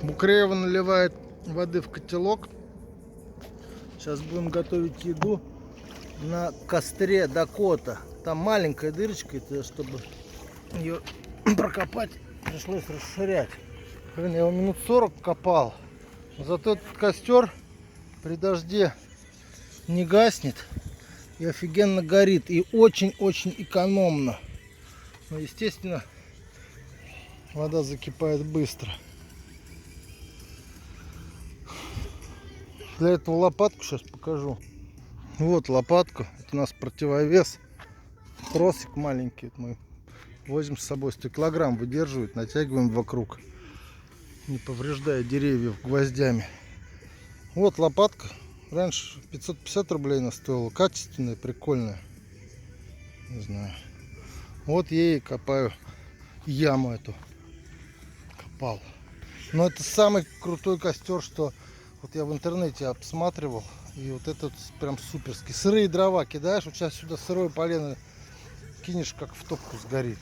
Букреева наливает воды в котелок. Сейчас будем готовить еду на костре Дакота. Там маленькая дырочка, это чтобы ее прокопать, пришлось расширять. Блин, я его минут 40 копал. Зато этот костер при дожде не гаснет и офигенно горит. И очень-очень экономно. Но, естественно, вода закипает быстро. Для этого лопатку сейчас покажу. Вот лопатка. Это у нас противовес. Тросик маленький. Это мы возим с собой. 100 килограмм выдерживает. Натягиваем вокруг, не повреждая деревьев гвоздями. Вот лопатка. Раньше 550 рублей она стоила. Качественная, прикольная. Не знаю. Вот ей копаю яму эту. Копал. Но это самый крутой костер, что вот я в интернете обсматривал. И вот этот прям суперский. Сырые дрова кидаешь. Вот сейчас сюда сырое полено кинешь, как в топку сгорит.